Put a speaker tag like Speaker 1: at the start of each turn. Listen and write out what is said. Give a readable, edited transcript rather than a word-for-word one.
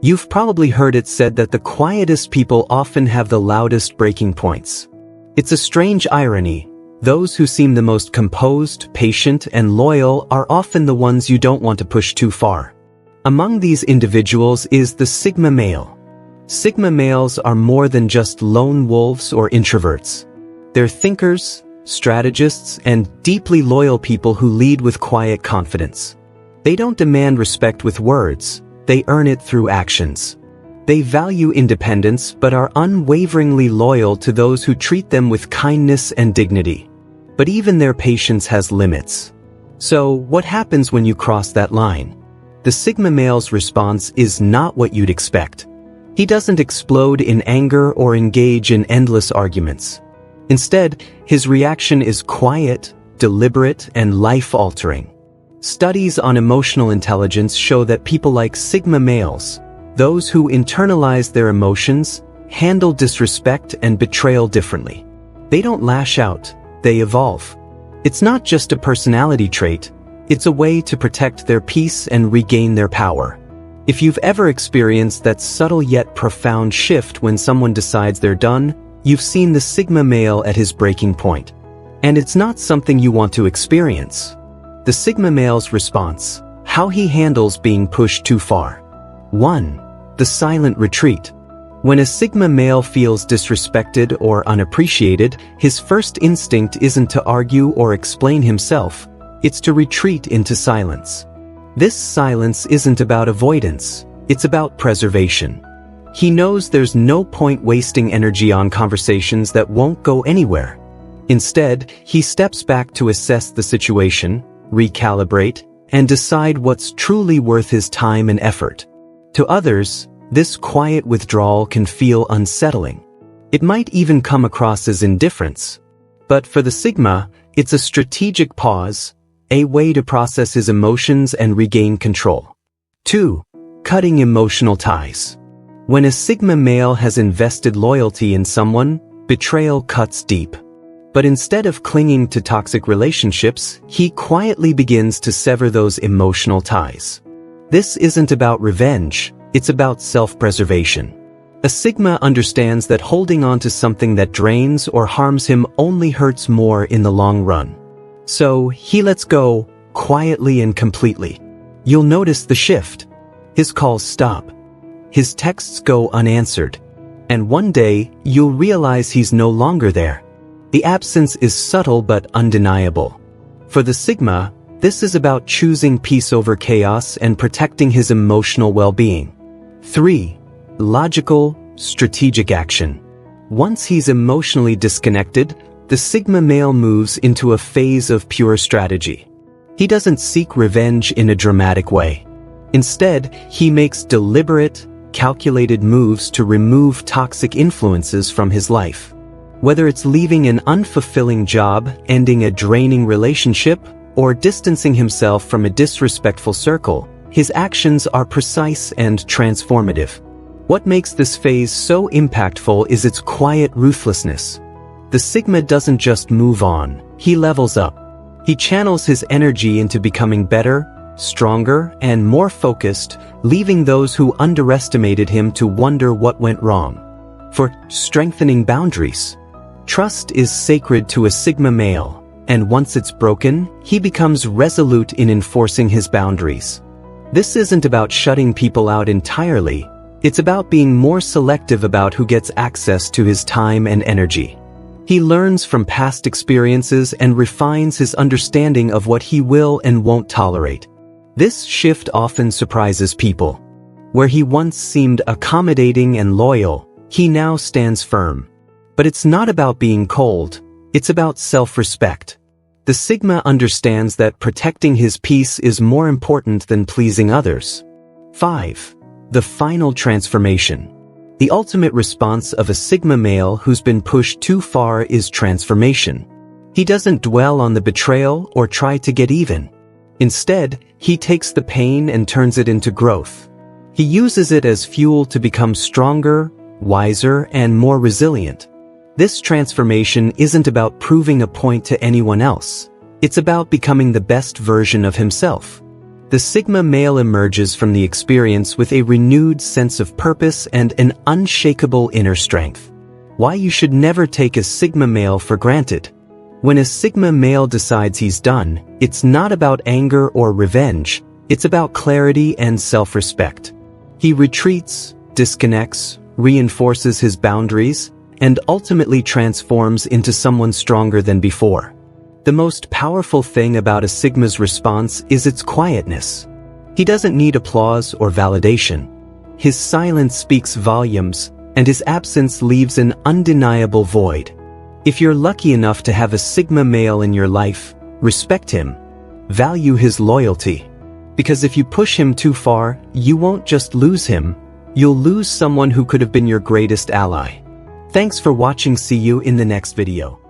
Speaker 1: You've probably heard it said that the quietest people often have the loudest breaking points. It's a strange irony. Those who seem the most composed, patient, and loyal are often the ones you don't want to push too far. Among these individuals is the Sigma male. Sigma males are more than just lone wolves or introverts. They're thinkers, strategists, and deeply loyal people who lead with quiet confidence. They don't demand respect with words, they earn it through actions. They value independence but are unwaveringly loyal to those who treat them with kindness and dignity. But even their patience has limits. So, what happens when you cross that line? The Sigma male's response is not what you'd expect. He doesn't explode in anger or engage in endless arguments. Instead, his reaction is quiet, deliberate, and life-altering. Studies on emotional intelligence show that people like Sigma males, those who internalize their emotions, handle disrespect and betrayal differently. They don't lash out, they evolve. It's not just a personality trait, it's a way to protect their peace and regain their power. If you've ever experienced that subtle yet profound shift when someone decides they're done, you've seen the Sigma male at his breaking point. And it's not something you want to experience. The Sigma male's response, how he handles being pushed too far. 1. The silent retreat. When a Sigma male feels disrespected or unappreciated, his first instinct isn't to argue or explain himself, it's to retreat into silence. This silence isn't about avoidance, it's about preservation. He knows there's no point wasting energy on conversations that won't go anywhere. Instead, he steps back to assess the situation, recalibrate, and decide what's truly worth his time and effort. To others, this quiet withdrawal can feel unsettling. It might even come across as indifference. But for the Sigma, it's a strategic pause, a way to process his emotions and regain control. 2. Cutting emotional ties. When a Sigma male has invested loyalty in someone, betrayal cuts deep. But instead of clinging to toxic relationships, he quietly begins to sever those emotional ties. This isn't about revenge, it's about self-preservation. A Sigma understands that holding on to something that drains or harms him only hurts more in the long run. So, he lets go, quietly and completely. You'll notice the shift. His calls stop. His texts go unanswered. And one day, you'll realize he's no longer there. The absence is subtle but undeniable. For the Sigma, this is about choosing peace over chaos and protecting his emotional well-being. 3. Logical, strategic action. Once he's emotionally disconnected, the Sigma male moves into a phase of pure strategy. He doesn't seek revenge in a dramatic way. Instead, he makes deliberate, calculated moves to remove toxic influences from his life. Whether it's leaving an unfulfilling job, ending a draining relationship, or distancing himself from a disrespectful circle, his actions are precise and transformative. What makes this phase so impactful is its quiet ruthlessness. The Sigma doesn't just move on, he levels up. He channels his energy into becoming better, stronger, and more focused, leaving those who underestimated him to wonder what went wrong. For strengthening boundaries. Trust is sacred to a Sigma male, and once it's broken, he becomes resolute in enforcing his boundaries. This isn't about shutting people out entirely, it's about being more selective about who gets access to his time and energy. He learns from past experiences and refines his understanding of what he will and won't tolerate. This shift often surprises people. Where he once seemed accommodating and loyal, he now stands firm. But it's not about being cold, it's about self-respect. The Sigma understands that protecting his peace is more important than pleasing others. 5. The final transformation. The ultimate response of a Sigma male who's been pushed too far is transformation. He doesn't dwell on the betrayal or try to get even. Instead, he takes the pain and turns it into growth. He uses it as fuel to become stronger, wiser, and more resilient. This transformation isn't about proving a point to anyone else. It's about becoming the best version of himself. The Sigma male emerges from the experience with a renewed sense of purpose and an unshakable inner strength. Why you should never take a Sigma male for granted. When a Sigma male decides he's done, it's not about anger or revenge, it's about clarity and self-respect. He retreats, disconnects, reinforces his boundaries, and ultimately transforms into someone stronger than before. The most powerful thing about a Sigma's response is its quietness. He doesn't need applause or validation. His silence speaks volumes, and his absence leaves an undeniable void. If you're lucky enough to have a Sigma male in your life, respect him. Value his loyalty. Because if you push him too far, you won't just lose him, you'll lose someone who could have been your greatest ally. Thanks for watching. See you in the next video.